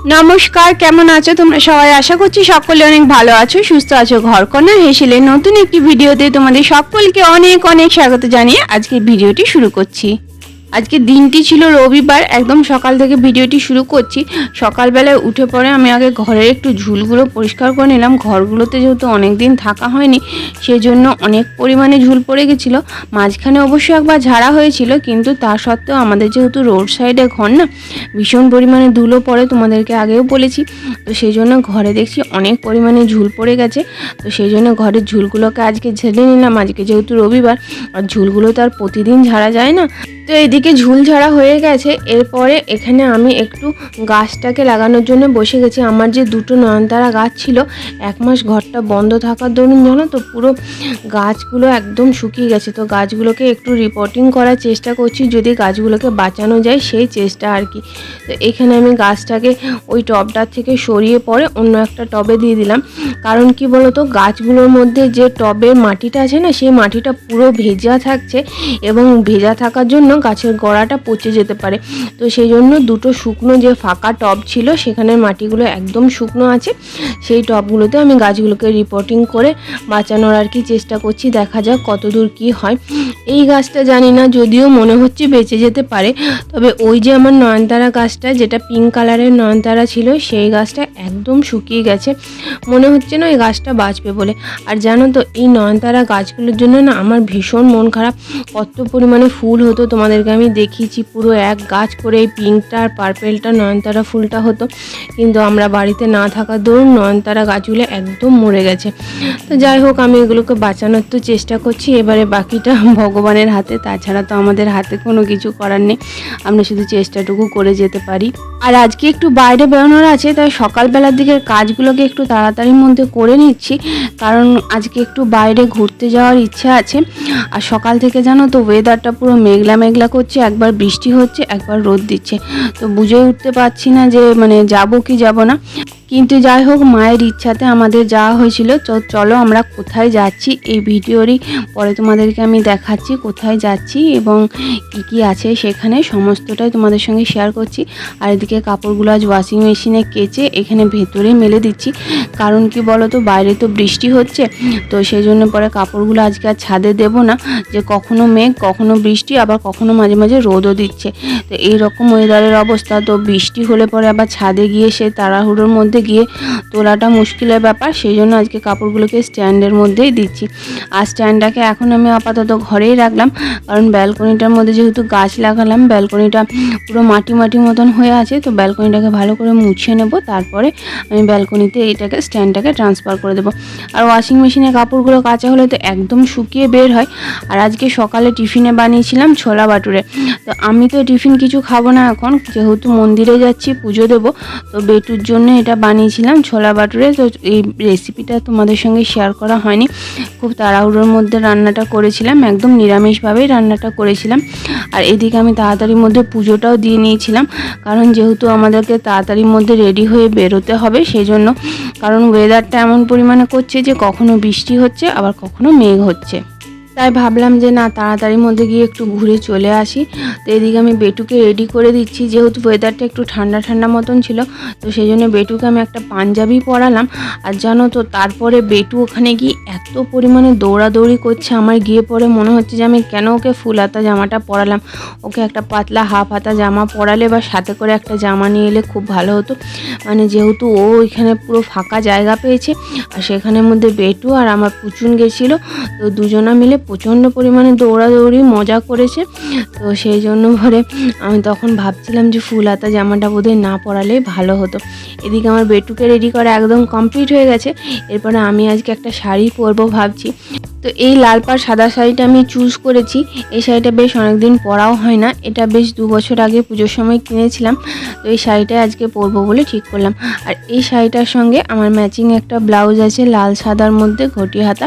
নমস্কার, কেমন আছো তোমরা সবাই? আশা করছি সকলে অনেক ভালো আছো, সুস্থ আছো। ঘরকন্নার হেসেলের নতুন একটি ভিডিওতে তোমাদের সকলকে অনেক অনেক স্বাগত জানিয়ে আজকের ভিডিওটি শুরু করছি। আজকে দিনটি ছিল রবিবার, একদম সকাল থেকে ভিডিওটি শুরু করছি। সকালবেলায় উঠে পড়ে আমি আগে ঘরের একটু ঝুলগুলো পরিষ্কার করে নিলাম। ঘরগুলোতে যেহেতু অনেক দিন থাকা হয়নি, সেজন্য অনেক পরিমাণে ঝুল পড়ে গেছিলো। মাঝখানে অবশ্য একবার ঝাড়া হয়েছিল, কিন্তু তা সত্ত্বেও আমাদের যেহেতু রোড সাইডে ঘর না, ভীষণ পরিমাণে ধুলো পড়ে, তোমাদেরকে আগেও বলেছি। তো সেই জন্য ঘরে দেখছি অনেক পরিমাণে ঝুল পড়ে গেছে। তো সেই জন্য ঘরের ঝুলগুলোকে আজকে ঝেড়ে নিলাম। আজকে যেহেতু রবিবার, আর ঝুলগুলো তো আর প্রতিদিন ঝাড়া যায় না। তো এদিকে ঝুল ঝাড়া হয়ে গেছে। এরপরে এখানে আমি একটু গাছটাকে লাগানোর জন্য বসে গেছি। আমার যে দুটো নয়নতারা গাছ ছিল, 1 মাস ঘরটা বন্ধ থাকার দরুন জানো তো পুরো গাছগুলো একদম শুকিয়ে গেছে। তো গাছগুলোকে একটু রিপোর্টিং করার চেষ্টা করছি, যদি গাছগুলোকে বাঁচানো যায় সেই চেষ্টা আর কি। তো এখানে আমি গাছটাকে ওই টবটার থেকে সরিয়ে পরে অন্য একটা টবে দিয়ে দিলাম। কারণ কি বলতো, গাছগুলোর মধ্যে যে টবের মাটিটা আছে না, সেই মাটিটা পুরো ভেজা থাকছে, এবং ভেজা থাকার জন্য গাছের গোড়াটা পচে যেতে পারে। তো সেই জন্য দুটো শুকনো যে ফাঁকা টব ছিল, সেখানের মাটিগুলো একদম শুকনো আছে। সেই টবগুলোতে আমি গাছগুলোকে রিপোর্টিং করে বাঁচানোর আর কি চেষ্টা করছি। দেখা যাক কতদূর কি হয়। এই গাছটা জানি না, যদিও মনে হচ্ছে বেঁচে যেতে পারে। তবে ওই যে আমার নয়নতারা গাছটা, যেটা পিঙ্ক কালারের নয়নতারা ছিল, সেই গাছটা একদম শুকিয়ে গেছে। মনে হচ্ছে না এই গাছটা বাঁচবে বলে। আর জানো তো, এই নয়নতারা গাছগুলোর জন্য না আমার ভীষণ মন খারাপ। কত পরিমাণে ফুল হতো তোমাদেরকে আমি দেখিয়েছি, পুরো এক গাছ করে এই পিঙ্কটা আর পার্পেলটা নয়নতারা ফুলটা হতো। কিন্তু আমরা বাড়িতে না থাকার দরুন নয়নতারা গাছগুলো একদম মরে গেছে। তো যাই হোক, আমি এগুলোকে বাঁচানোর তো চেষ্টা করছি। এবারে বাকিটা ভগবানের হাতে, তাছাড়া তো আমাদের হাতে কোনো কিছু করার নেই। আমরা শুধু চেষ্টাটুকু করে যেতে পারি। আর আজকে একটু বাইরে বেরোনোর আছে, তাই সকালবেলার দিকের কাজগুলোকে একটু তাড়াতাড়ির মধ্যে করে নিচ্ছি। কারণ আজকে একটু বাইরে ঘুরতে যাওয়ার ইচ্ছা আছে। আর সকাল থেকে জানো তো ওয়েদারটা পুরো মেঘলা মেঘলা করছে, একবার বৃষ্টি হচ্ছে, একবার রোদ দিচ্ছে। তো বুঝে উঠতে পারছি না যে যাব কি যাব না। কিন্তু যাই হোক, মায়ের ইচ্ছাতে আমাদের যাওয়া হয়েছিল। চলো আমরা কোথায় যাচ্ছি এই ভিডিওরই পরে তোমাদেরকে আমি দেখাচ্ছি কোথায় যাচ্ছি এবং কি আছে সেখানে, সমস্তটাই তোমাদের সঙ্গে শেয়ার করছি। আর এদিকে কাপড়গুলো আজ ওয়াশিং মেশিনে কেচে এখানে ভেতরে মেলে দিচ্ছি। কারণ কি বলো তো, বাইরে তো বৃষ্টি হচ্ছে, তো সেই জন্য পরে কাপড়গুলো আজকে আর ছাদে দেবো না, যে কখনো মেঘ কখনো বৃষ্টি, আবার কখনো মাঝে মাঝে রোদও দিচ্ছে। তো এইরকম ওয়েদারের অবস্থা, তো বৃষ্টি হলে পরে আবার ছাদে গিয়ে সে তাড়াহুড়োর মধ্যে গিয়ে তোলাটা মুশকিলের ব্যাপার। সেই জন্য আজকে কাপড়গুলোকে স্ট্যান্ডের মধ্যেই দিচ্ছি। আর স্ট্যান্ডটাকে এখন আমি আপাতত ঘরেই রাখলাম, কারণ ব্যালকনিটার মধ্যে যেহেতু গাছ লাগালাম, ব্যালকনিটা পুরো মাটি মাটি মতন হয়ে আছে। তো ব্যালকনিটাকে ভালো করে মুছে নেব, তারপরে আমি ব্যালকনিতে এইটাকে স্ট্যান্ডটাকে ট্রান্সফার করে দেবো। আর ওয়াশিং মেশিনে কাপড়গুলো কাচা হলে তো একদম শুকিয়ে বের হয়। আর আজকে সকালে টিফিনে বানিয়েছিলাম ছোলা বাটুরে। তো আমি তো টিফিন কিছু খাবো না এখন, যেহেতু মন্দিরে যাচ্ছি পুজো দেবো। তো বেটুর জন্য এটা বানিয়েছিলাম ছোলা বাটুরে। তো এই রেসিপিটা তোমাদের সঙ্গে শেয়ার করা হয়নি, খুব তাড়াহুড়োর মধ্যে রান্নাটা করেছিলাম, একদম নিরামিষভাবেই রান্নাটা করেছিলাম। আর এদিকে আমি তাড়াতাড়ির মধ্যে পুজোটাও দিয়ে নিয়েছিলাম, কারণ যেহেতু আমাদেরকে তাড়াতাড়ির মধ্যে রেডি হয়ে বেরোতে হবে সেই জন্য। কারণ ওয়েদারটা এমন পরিমাণে করছে যে কখনো বৃষ্টি হচ্ছে, আবার কখনো মেঘ হচ্ছে। তাই ভাবলাম যে না, তাড়াতাড়ির মধ্যে গিয়ে একটু ঘুরে চলে আসি। তো এদিকে আমি বেটুকে রেডি করে দিচ্ছি, যেহেতু ওয়েদারটা একটু ঠান্ডা ঠান্ডা মতন ছিল। তো সেই জন্য বেটুকে আমি একটা পাঞ্জাবি পরালাম। আর জানো তো, তারপরে বেটু ওখানে গিয়ে এত পরিমাণে দৌড়াদৌড়ি করছে, আমার গিয়ে পরে মনে হচ্ছে যে আমি কেন ওকে ফুল হাতা জামাটা পরালাম। ওকে একটা পাতলা হাফ হাতা জামা পরালে বা সাথে করে একটা জামা নিয়ে এলে খুব ভালো হতো। যেহেতু ও ওইখানে পুরো ফাঁকা জায়গা পেয়েছে, আর সেখানের মধ্যে বেটু আর আমার পুচুন গেছিলো। তো দুজনা মিলে প্রচণ্ড পরিমাণে দৌড়াদৌড়ি মজা করেছে। তো সেই জন্য পরে আমি তখন ভাবছিলাম যে ফুল হাতা জামাটা বোধহয় না পরালেই ভালো হতো। এদিকে আমার বেটুকে রেডি করা একদম কমপ্লিট হয়ে গেছে। এরপরে আমি আজকে একটা শাড়ি পরবো ভাবছি। তো এই লাল পাড় সাদা শাড়িটা আমি চুজ করেছি। এই শাড়িটা বেশ অনেকদিন পরাও হয় না, এটা বেশ 2 বছর আগে পুজোর সময় কিনেছিলাম। তো এই শাড়িটাই আজকে পরবো বলে ঠিক করলাম। আর এই শাড়িটার সঙ্গে আমার ম্যাচিং একটা ব্লাউজ আছে, লাল সাদার মধ্যে ঘটি হাতা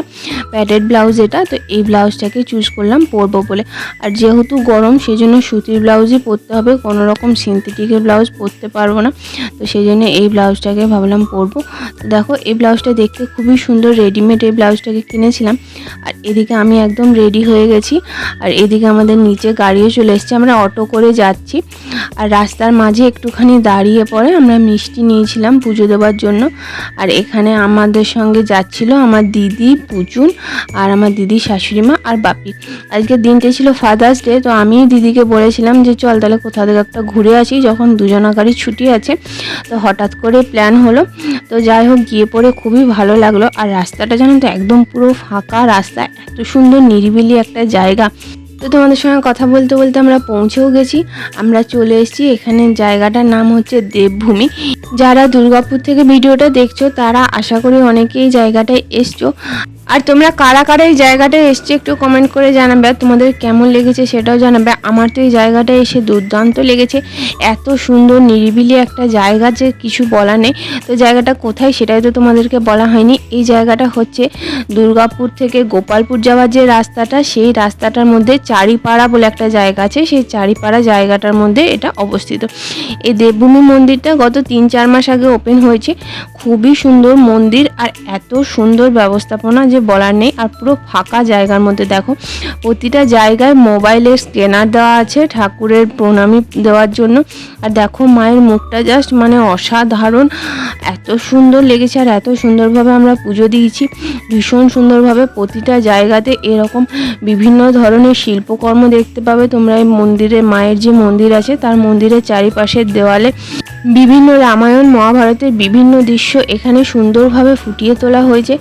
প্যাডেড ব্লাউজ এটা। তো এই ব্লাউজটাকে চুজ করলাম পরবো বলে। আর যেহেতু গরম সেজন্য সুতির ব্লাউজই পরতে হবে, কোনো রকম সিনথেটিকের ব্লাউজ পরতে পারবো না, তো সেই জন্য এই ব্লাউজটাকে ভাবলাম পরবো। তো দেখো এই ব্লাউজটা দেখতে খুবই সুন্দর, রেডিমেড এই ব্লাউজটাকে কিনেছিলাম। আর এদিকে আমি একদম রেডি হয়ে গেছি, আর এদিকে আমাদের নিচে গাড়িও চলে এসেছে, আমরা অটো করে যাচ্ছি। আর রাস্তার মাঝে একটুখানি দাঁড়িয়ে পরে আমরা মিষ্টি নিয়েছিলাম পুজো দেওয়ার জন্য। আর এখানে আমাদের সঙ্গে যাচ্ছিল আমার দিদি, পুচুন আর আমার দিদি শাশুড়ি মা আর বাপি। আজকের দিনটা ছিল ফাদার্স ডে, তো আমি দিদিকে বলেছিলাম যে চল তাহলে কোথাও থেকে একটা ঘুরে আসি, যখন দুজনাকারই ছুটি আছে। তো হঠাৎ করে প্ল্যান হলো, তো যাই হোক গিয়ে পড়ে খুবই ভালো লাগলো। আর রাস্তাটা জানেন তো একদম পুরো ফাঁকা রাস্তা, এত সুন্দর নিরিবিলি একটা জায়গা। তো তোমাদের সঙ্গে কথা বলতে বলতে আমরা পৌঁছেও গেছি, আমরা চলে এসেছি। এখানে জায়গাটার নাম হচ্ছে দেবভূমি। যারা দুর্গাপুর থেকে ভিডিওটা দেখছো তারা আশা করি অনেকেই জায়গাটায় এসছো। আর তোমরা কারা কারা এই জায়গাটায় এসছো একটু কমেন্ট করে জানাবে, আর তোমাদের কেমন লেগেছে সেটাও জানাবে। আমার তো এই জায়গাটায় এসে দুর্দান্ত লেগেছে, এত সুন্দর নিরিবিলি একটা জায়গা যে কিছু বলা নেই। তো জায়গাটা কোথায় সেটাই তো তোমাদেরকে বলা হয়নি। এই জায়গাটা হচ্ছে দুর্গাপুর থেকে গোপালপুর যাওয়ার যে রাস্তাটা, সেই রাস্তাটার মধ্যে চারিপাড়া বলে একটা জায়গা আছে, সেই চারিপাড়া জায়গাটার মধ্যে এটা অবস্থিত। এই দেবভূমি মন্দিরটা গত 3-4 মাস আগে ওপেন হয়েছে, খুবই সুন্দর মন্দির আর এত সুন্দর ব্যবস্থাপনা যে বলার নেই। আর পুরো ফাঁকা জায়গার মধ্যে দেখো প্রতিটা জায়গায় মোবাইলের স্ক্যানার দেওয়া আছে ঠাকুরের প্রণামী দেওয়ার জন্য। আর দেখো মায়ের মুখটা জাস্ট মানে অসাধারণ, এত সুন্দর লেগেছে। আর এত সুন্দরভাবে আমরা পুজো দিয়েছি, ভীষণ সুন্দরভাবে। প্রতিটা জায়গাতে এরকম বিভিন্ন ধরনের শিল্পকর্ম দেখতে পাবে তোমরা। এই মন্দিরে, মায়ের যে মন্দির আছে তার মন্দিরের চারিপাশের দেওয়ালে বিভিন্ন রামায়ণ মহাভারতের বিভিন্ন দৃশ্য এখানে সুন্দরভাবে ফুটিয়ে তোলা হয়েছে।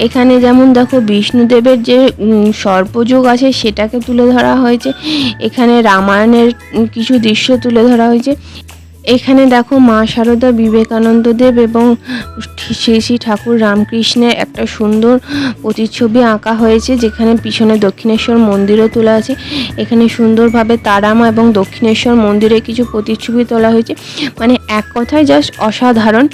এখানে যেমন দেখো বিষ্ণুদেবের যে সর্পযোগ আছে সেটাকে তুলে ধরা হয়েছে, এখানে রামায়ণের কিছু দৃশ্য তুলে ধরা হয়েছে। এখানে দেখো মা শারদা, বিবেকানন্দ দেব এবং শ্রী শ্রী ঠাকুর রামকৃষ্ণের একটা সুন্দর প্রতিচ্ছবি আঁকা হয়েছে, যেখানে পিছনে দক্ষিণেশ্বর মন্দিরও তোলা আছে। এখানে সুন্দরভাবে তারামা এবং দক্ষিণেশ্বর মন্দিরে কিছু প্রতিচ্ছবি তোলা হয়েছে, মানে এক কথায় জাস্ট অসাধারণ।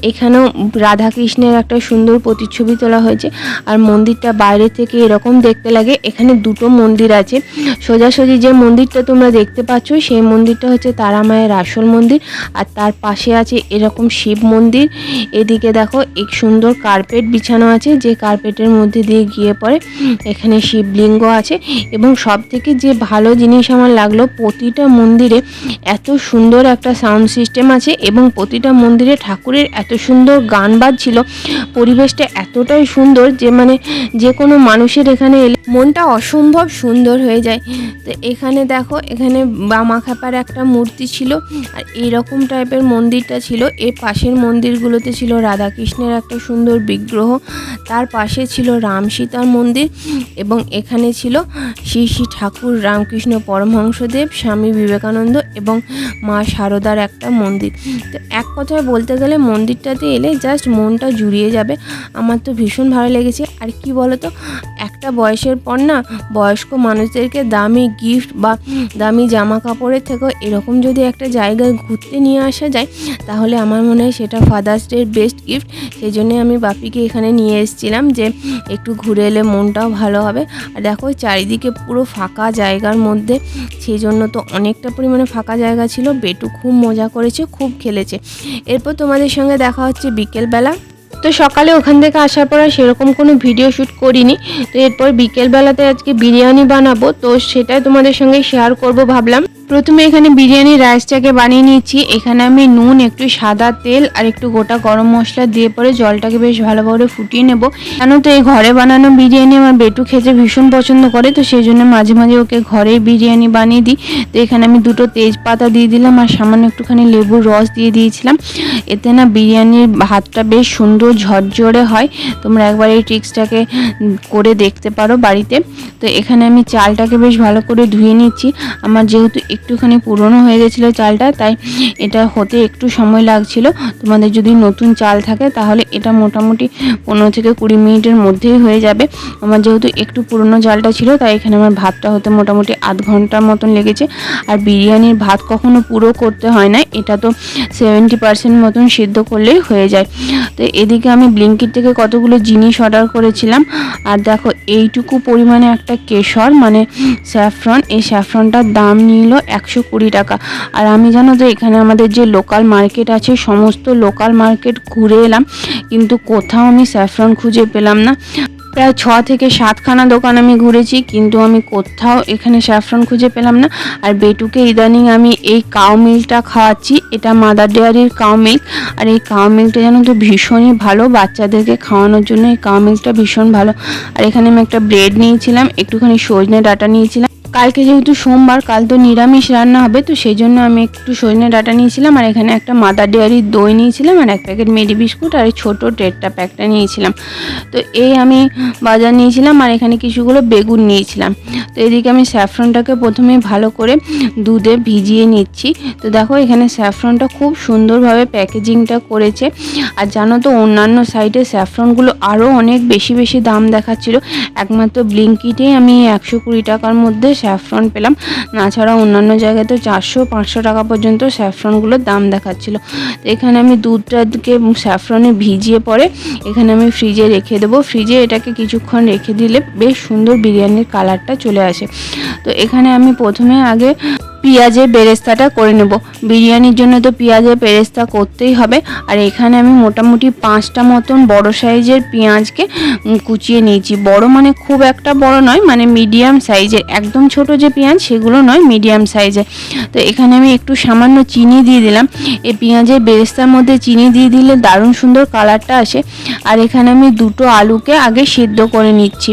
এখানেও রাধাকৃষ্ণের একটা সুন্দর প্রতিচ্ছবি তোলা হয়েছে। আর মন্দিরটা বাইরে থেকে এরকম দেখতে লাগে। এখানে দুটো মন্দির আছে, সোজাসুজি যে মন্দিরটা তোমরা দেখতে পাচ্ছ সেই মন্দিরটা হচ্ছে তারা মায়ের আসল মন্দির, আর তার পাশে আছে এরকম শিব মন্দির। এদিকে দেখো এক সুন্দর কার্পেট বিছানো আছে, যে কার্পেটের মধ্যে দিয়ে গিয়ে পড়ে এখানে শিবলিঙ্গ আছে। এবং সব থেকে যে ভালো জিনিস আমার লাগলো, প্রতিটা মন্দিরে এত সুন্দর একটা সাউন্ড সিস্টেম আছে এবং প্রতিটা মন্দিরে ঠাকুরের এত সুন্দর গান বাজছিল। পরিবেশটা এতটাই সুন্দর যে মানে যে কোনো মানুষের এখানে এলে মনটা অসম্ভব সুন্দর হয়ে যায়। তো এখানে দেখো, এখানে বামাখ্যাপার একটা মূর্তি ছিল, আর এইরকম টাইপের মন্দিরটা ছিল। এর পাশের মন্দিরগুলোতে ছিল রাধাকৃষ্ণের একটা সুন্দর বিগ্রহ, তার পাশে ছিল রাম সীতার মন্দির, এবং এখানে ছিল শ্রী শ্রী ঠাকুর রামকৃষ্ণ পরমহংসদেব, স্বামী বিবেকানন্দ এবং মা শারদার একটা মন্দির। তো এক কথায় বলতে গেলে মন্দিরটাতে এলে জাস্ট মনটা জুড়িয়ে যাবে। আমার তো ভীষণ ভালো লেগেছে। আর কি বলতো, একটা বয়সের পর না বয়স্ক মানুষদেরকে দামি গিফট বা দামি জামা কাপড়ের থেকেও এরকম যদি একটা জায়গায় ঘুরতে নিয়ে আসা যায়, তাহলে আমার মনে হয় সেটা ফাদার্স ডের বেস্ট গিফট। সেই জন্যে আমি বাপিকে এখানে নিয়ে এসেছিলাম যে একটু ঘুরে এলে মনটাও ভালো হবে। আর দেখো চারিদিকে পুরো ফাঁকা জায়গার মধ্যে, সেই জন্য তো অনেকটা পরিমাণে ফাঁকা জায়গা ছিল। বেটু খুব মজা করেছে, খুব খেলেছে। এরপর তোমাদের সঙ্গে দেখা হচ্ছে বিকেলবেলা। তো সকালে ওখান থেকে আসার পর সেরকম কোনো ভিডিও শ্যুট করিনি। তো এরপর বিকেলবেলাতে আজকে বিরিয়ানি বানাবো, তো সেটাই তোমাদের সঙ্গে শেয়ার করব ভাবলাম। প্রথমে এখানে বিরিয়ানি রাইসটাকে বানিয়ে নিয়েছি। এখানে আমি নুন, একটু সাদা তেল আর একটু গোটা গরম মশলা দিয়ে পরে জলটাকে বেশ ভালোভাবে ফুটিয়ে নেব। কেন তো এই ঘরে বানানো বিরিয়ানি আমার বেটু খেতে ভীষণ পছন্দ করে, তো সেই জন্য মাঝে মাঝে ওকে ঘরে বিরিয়ানি বানিয়ে দিই। তো এখানে আমি দুটো তেজপাতা দিয়ে দিলাম আর সামান্য একটুখানি লেবুর রস দিয়ে দিয়েছিলাম। এতে না বিরিয়ানির ভাতটা বেশ সুন্দর ঝরঝরে হয়। তোমরা একবার এই ট্রিক্সটাকে করে দেখতে পারো বাড়িতে। তো এখানে আমি চালটাকে বেশ ভালো করে ধুয়ে নিচ্ছি। আমার যেহেতু একটুখানি পুরনো হয়ে গেছিলো চালটা, তাই এটা হতে একটু সময় লাগছিল। তোমাদের যদি নতুন চাল থাকে তাহলে এটা মোটামুটি 15 থেকে 20 মিনিটের মধ্যেই হয়ে যাবে। আমার যেহেতু একটু পুরনো চালটা ছিল তাই এখানে আমার ভাতটা হতে মোটামুটি আধ ঘন্টার মতন লেগেছে। আর বিরিয়ানির ভাত কখনো পুরো করতে হয় না, এটা তো 70% মতন সিদ্ধ করলেই হয়ে যায়। তো এদিকে আমি ব্লিঙ্কিট থেকে কতগুলো জিনিস অর্ডার করেছিলাম। আর দেখো এইটুকু পরিমাণে একটা কেশর মানে স্যাফরন, এই স্যাফরনটার দাম নিল 120 টাকা। আর আমি জানো তো এখানে আমাদের যে লোকাল মার্কেট আছে সমস্ত লোকাল মার্কেট ঘুরে এলাম, কিন্তু কোথাও আমি স্যাফরন খুঁজে পেলাম না। প্রায় 6 থেকে 7খানা দোকান আমি ঘুরেছি, কিন্তু আমি কোথাও এখানে স্যাফরন খুঁজে পেলাম না। আর বেটুকে ইদানিং আমি এই কাউ মিল্কটা খাওয়াচ্ছি, এটা মাদার ডেয়ারির কাউ মিল্ক। আর এই কাউ মিল্কটা জানো তো ভীষণই ভালো, বাচ্চাদেরকে খাওয়ানোর জন্য এই কাউ মিল্কটা ভীষণ ভালো। আর এখানে আমি একটা ব্রেড নিয়েছিলাম, একটুখানি সজনে ডাঁটা নিয়েছিলাম। কালকে যেহেতু সোমবার, কাল তো নিরামিষ রান্না হবে, তো সেই জন্য আমি একটু সজনে ডাঁটা নিয়েছিলাম। আর এখানে একটা মাদার ডেয়ারির দই নিয়েছিলাম, আর এক প্যাকেট মেরি বিস্কুট, আর এই ছোটো টেট্রা প্যাকটা নিয়েছিলাম। তো এই আমি বাজার নিয়েছিলাম। আর এখানে কিছুগুলো বেগুন নিয়েছিলাম। তো এদিকে আমি স্যাফরনটাকে প্রথমে ভালো করে দুধে ভিজিয়ে নিচ্ছি। তো দেখো এখানে স্যাফরনটা খুব সুন্দরভাবে প্যাকেজিংটা করেছে। আর জানো তো অন্যান্য সাইডে স্যাফরনগুলো আরও অনেক বেশি বেশি দাম দেখাচ্ছিল, একমাত্র ব্লিঙ্কিটেই আমি 120 টাকার মধ্যে স্যাফরন পেলাম। তাছাড়া অন্যান্য জায়গায় তো 400-500 টাকা পর্যন্ত স্যাফরনগুলোর দাম দেখাচ্ছিল। তো এখানে আমি দুধটাকে স্যাফরনে ভিজিয়ে পরে এখানে আমি ফ্রিজে রেখে দেবো। ফ্রিজে এটাকে কিছুক্ষণ রেখে দিলে বেশ সুন্দর বিরিয়ানির কালারটা চলে আসে। তো এখানে আমি প্রথমে আগে পেঁয়াজের বেরেস্তাটা করে নেব। বিরিয়ানির জন্য তো পেঁয়াজের বেরেস্তা করতেই হবে। আর এখানে আমি মোটামুটি 5টা মতন বড় সাইজের পেঁয়াজকে কুচিয়ে নিয়েছি। বড় মানে খুব একটা বড় নয়, মানে মিডিয়াম সাইজের, একদম ছোট যে পেঁয়াজ সেগুলো নয়, মিডিয়াম সাইজের। তো এখানে আমি একটু সামান্য চিনি দিয়ে দিলাম। এই পেঁয়াজের বেরেস্তার মধ্যে চিনি দিয়ে দিলে দারুণ সুন্দর কালারটা আসে। আর এখানে আমি 2টো আলুকে আগে সেদ্ধ করে নিচ্ছি।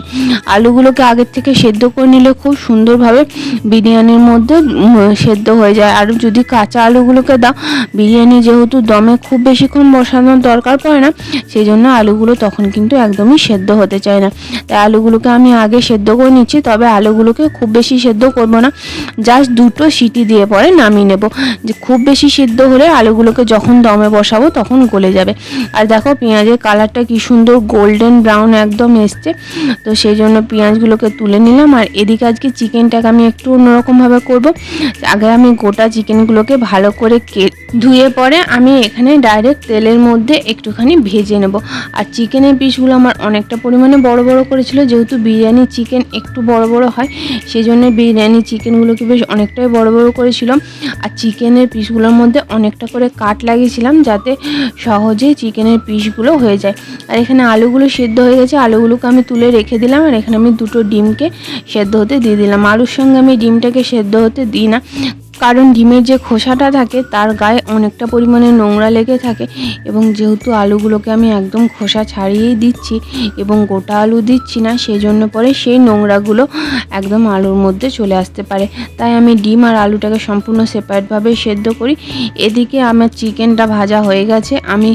আলুগুলোকে আগের থেকে সেদ্ধ করে নিলে খুব সুন্দরভাবে বিরিয়ানির মধ্যে সেদ্ধ হয়ে যায়। আর যদি কাঁচা আলুগুলোকে দাও, বিরিয়ানি যেহেতু দমে খুব বেশিক্ষণ বসানোর দরকার পড়ে না, সেই জন্য আলুগুলো তখন কিন্তু একদমই সেদ্ধ হতে চায় না। তাই আলুগুলোকে আমি আগে সেদ্ধ করে নিচ্ছি, তবে আলুগুলোকে খুব বেশি সেদ্ধ করব না, জাস্ট 2টো সিটি দিয়ে পরে নামিয়ে নেব। যে খুব বেশি সেদ্ধ হলে আলুগুলোকে যখন দমে বসাবো তখন গলে যাবে। আর দেখো পেঁয়াজের কালারটা কি সুন্দর গোল্ডেন ব্রাউন একদম এসছে। তো সেই জন্য পেঁয়াজগুলোকে তুলে নিলাম। আর এদিকে আজকে চিকেনটাকে আমি একটু অন্যরকমভাবে করব। আগে আমি গোটা চিকেনগুলোকে ভালো করে ধুয়ে পরে আমি এখানে ডাইরেক্ট তেলের মধ্যে একটুখানি ভেজে নেব। আর চিকেনের পিসগুলো আমার অনেকটা পরিমাণে বড় বড় করেছিল, যেহেতু বিরিয়ানি চিকেন একটু বড় বড় হয়, সেই জন্য বিরিয়ানি চিকেনগুলোকে বেশ অনেকটাই বড় বড় করেছিলাম। আর চিকেনের পিসগুলোর মধ্যে অনেকটা করে কাট লাগিয়েছিলাম, যাতে সহজেই চিকেনের পিসগুলো হয়ে যায়। আর এখানে আলুগুলো সেদ্ধ হয়ে গেছে, আলুগুলোকে আমি তুলে রেখে দিলাম। আর এখানে আমি 2টো ডিমকে সেদ্ধ হতে দিয়ে দিলাম। আলুর সঙ্গে আমি ডিমটাকে সেদ্ধ হতে দিই না, কারণ ডিমের যে খোসাটা থাকে তার গায়ে অনেকটা পরিমাণে নোংরা লেগে থাকে। এবং যেহেতু আলুগুলোকে আমি একদম খোসা ছাড়িয়েই দিচ্ছি এবং গোটা আলু দিচ্ছি না, সেই জন্য পরে সেই নোংরাগুলো একদম আলুর মধ্যে চলে আসতে পারে। তাই আমি ডিম আর আলুটাকে সম্পূর্ণ সেপারেটভাবে সেদ্ধ করি। এদিকে আমার চিকেনটা ভাজা হয়ে গেছে, আমি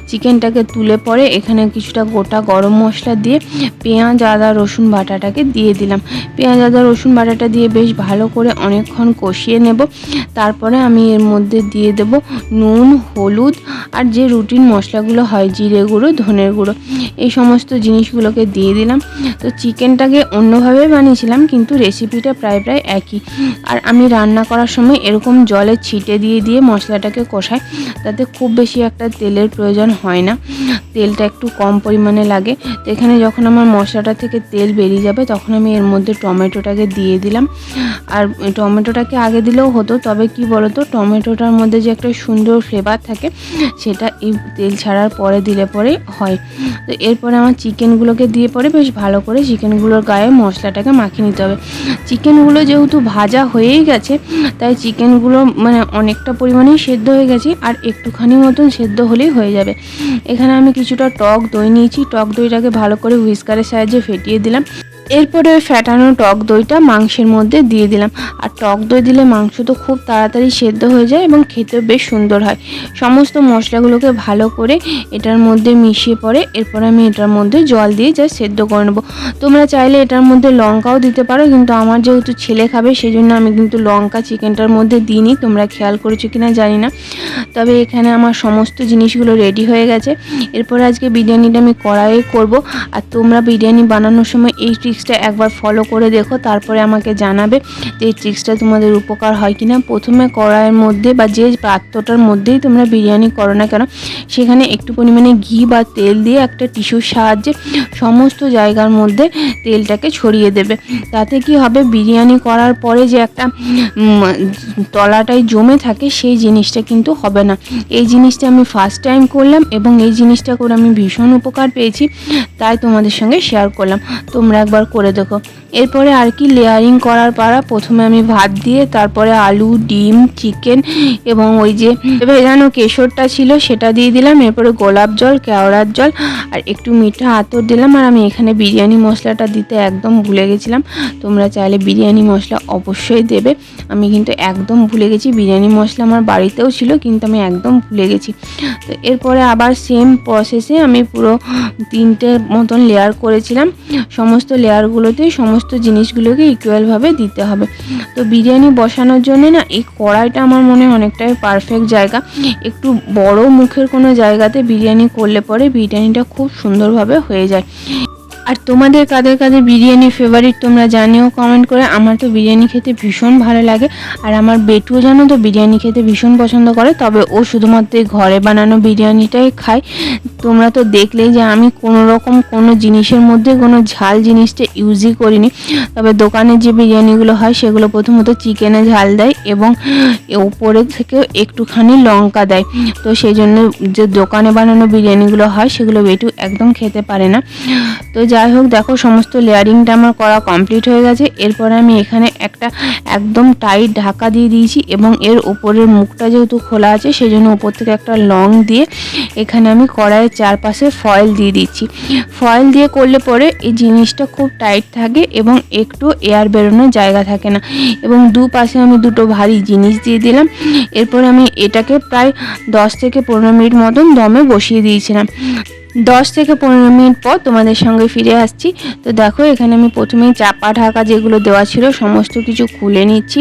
চিকেনটাকে তুলে পরে এখানে কিছুটা গোটা গরম মশলা দিয়ে পেঁয়াজ আদা রসুন বাটাটাকে দিয়ে দিলাম। পেঁয়াজ আদা রসুন বাটাটা দিয়ে বেশ ভালো করে অনেকক্ষণ কষিয়ে নেব। তারপরে আমি এর মধ্যে দিয়ে দেব নুন, হলুদ আর যে রুটিন মশলাগুলো হয়, জিরে গুঁড়ো, ধনের গুঁড়ো, এই সমস্ত জিনিসগুলোকে দিয়ে দিলাম। তো চিকেনটাকে অন্যভাবে বানিয়েছিলাম, কিন্তু রেসিপিটা প্রায় একই। আর আমি রান্না করার সময় এরকম জলে ছিটে দিয়ে দিয়ে মশলাটাকে কষাই, তাতে খুব বেশি একটা তেলের প্রয়োজন হয় না, তেলটা একটু কম পরিমাণে লাগে। তো এখানে যখন আমার মশলাটা থেকে তেল বেরিয়ে যাবে তখন আমি এর মধ্যে টমেটোটাকে দিয়ে দিলাম। আর টমেটোটাকে আগে দিলেও হতো, তবে কি বলতো, টমেটোটার মধ্যে যে একটা সুন্দর ফ্লেভার থাকে সেটা এই তেল ছাড়ার পরে দিলে পরে হয়। তো এরপরে আমার চিকেনগুলোকে দিয়ে পরে বেশ ভালো করে চিকেনগুলোর গায়ে মশলাটাকে মাখিয়ে নিতে হবে। চিকেনগুলো যেহেতু ভাজা হয়েই গেছে, তাই চিকেনগুলো মানে অনেকটা পরিমাণেই সেদ্ধ হয়ে গেছে, আর একটুখানি মতন সেদ্ধ হলেই হয়ে যাবে। এখানে আমি কিছুটা টক দই নিয়েছি, টক দইটাকে ভালো করে হুইস্কারের সাহায্যে ফেটিয়ে দিলাম। এরপরে ফ্যাটানো টক দইটা মাংসের মধ্যে দিয়ে দিলাম। আর টক দই দিলে মাংস তো খুব তাড়াতাড়ি সেদ্ধ হয়ে যায় এবং খেতেও বেশ সুন্দর হয়। সমস্ত মশলাগুলোকে ভালো করে এটার মধ্যে মিশিয়ে পরে এরপর আমি এটার মধ্যে জল দিয়ে যা সেদ্ধ করে নেবো। তোমরা চাইলে এটার মধ্যে লঙ্কাও দিতে পারো, কিন্তু আমার যেহেতু ছেলে খাবে সেই জন্য আমি কিন্তু লঙ্কা চিকেনটার মধ্যে দিইনি। তোমরা খেয়াল করেছো কিনা জানি না। তবে এখানে আমার সমস্ত জিনিসগুলো রেডি হয়ে গেছে। এরপর আজকে বিরিয়ানিটা আমি কড়াইয়ে করব। আর তোমরা বিরিয়ানি বানানোর সময় এই ট্রিক্সটা একবার ফলো করে দেখো, তারপরে আমাকে জানাবে যে এই ট্রিক্সটা তোমাদের উপকার হয় কিনা। প্রথমে কড়াইয়ের মধ্যে বা যে পাত্রটার মধ্যেই তোমরা বিরিয়ানি করো না কেন, সেখানে একটু পরিমাণে ঘি বা তেল দিয়ে একটা টিস্যুর সাহায্যে সমস্ত জায়গার মধ্যে তেলটাকে ছড়িয়ে দেবে। তাতে কি হবে, বিরিয়ানি করার পরে যে একটা তলাটায় জমে থাকে সেই জিনিসটা কিন্তু হবে না। এই জিনিসটা আমি ফার্স্ট টাইম করলাম এবং এই জিনিসটা করে আমি ভীষণ উপকার পেয়েছি, তাই তোমাদের সঙ্গে শেয়ার করলাম। তোমরা একবার করে দেখো। এরপরে আর কি লেয়ারিং করার পালা। প্রথমে আমি ভাত দিয়ে তারপরে আলু, ডিম, চিকেন এবং ওই যে ভেজানো কেশরটা ছিল সেটা দিয়ে দিলাম। এরপরে গোলাপ জল, কেওড়ার জল আর একটু মিঠা আতর দিলাম। আর আমি এখানে বিরিয়ানি মশলাটা দিতে একদম ভুলে গেছিলাম। তোমরা চাইলে বিরিয়ানি মশলা অবশ্যই দেবে, আমি কিন্তু একদম ভুলে গেছি। বিরিয়ানি মশলা আমার বাড়িতেও ছিল কিন্তু আমি একদম ভুলে গেছি। তো এরপরে আবার সেম প্রসেসে আমি পুরো 3টে মতন লেয়ার করেছিলাম। সমস্ত লেয়ারগুলোতেই সমস্ত জিনিসগুলোকে ইকুয়ালভাবে দিতে হবে। তো বিরিয়ানি বসানোর জন্য না এই কড়াইটা আমার মনে হয় অনেকটাই পারফেক্ট জায়গা। একটু বড় মুখের কোনো জায়গাতে বিরিয়ানি করলে পরে বিরিয়ানিটা খুব সুন্দরভাবে হয়ে যায়। আর তোমাদের কাদের কাদের বিরিয়ানি ফেভারিট তোমরা জানিও কমেন্ট করে। আমার তো বিরিয়ানি খেতে ভীষণ ভালো লাগে। আর আমার বেটুও জানো তো বিরিয়ানি খেতে ভীষণ পছন্দ করে, তবে ও শুধুমাত্র এই ঘরে বানানো বিরিয়ানিটাই খায়। তোমরা তো দেখলেই যে আমি কোনো রকম কোনো জিনিসের মধ্যে কোনো ঝাল জিনিসটা ইউজই করিনি। তবে দোকানের যে বিরিয়ানিগুলো হয় সেগুলো প্রথমত চিকেনে ঝাল দেয় এবং উপরে থেকেও একটুখানি লঙ্কা দেয়। তো সেই জন্য যে দোকানে বানানো বিরিয়ানিগুলো হয় সেগুলো বেটু একদম খেতে পারে না। তো যাই হোক, দেখো সমস্ত লেয়ারিংটা আমার করা কমপ্লিট হয়ে গেছে। এরপরে আমি এখানে একটা একদম টাইট ঢাকা দিয়ে দিয়েছি এবং এর উপরের মুখটা যেহেতু খোলা আছে সেই জন্য উপর থেকে একটা লং দিয়ে এখানে আমি কড়াইয়ের চারপাশে ফয়েল দিয়ে দিচ্ছি। ফয়েল দিয়ে করলে পরে এই জিনিসটা খুব টাইট থাকে এবং একটু এয়ার বেরোনোর জায়গা থাকে না। এবং দুপাশে আমি দুটো ভারী জিনিস দিয়ে দিলাম। এরপরে আমি এটাকে প্রায় 10 থেকে 15 মিনিট মতন দমে বসিয়ে দিয়েছিলাম। 10 থেকে 15 মিনিট পর তোমাদের সঙ্গে ফিরে আসছি। তো দেখো এখানে আমি প্রথমেই চাপা ঢাকা যেগুলো দেওয়া ছিল সমস্ত কিছু খুলে নিচ্ছি।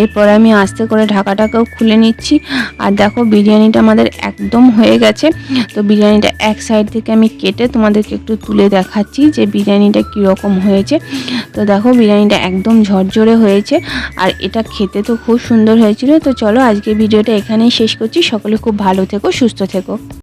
এরপর আমি আস্তে করে ঢাকাটাকেও খুলে নিচ্ছি। আর দেখো বিরিয়ানিটা আমাদের একদম হয়ে গেছে। তো বিরিয়ানিটা এক সাইড থেকে আমি কেটে তোমাদেরকে একটু তুলে দেখাচ্ছি যে বিরিয়ানিটা কীরকম হয়েছে। তো দেখো বিরিয়ানিটা একদম ঝরঝরে হয়েছে আর এটা খেতে তো খুব সুন্দর হয়েছিল। তো চলো আজকে ভিডিওটা এখানেই শেষ করছি। সকলে খুব ভালো থেকো, সুস্থ থেকো।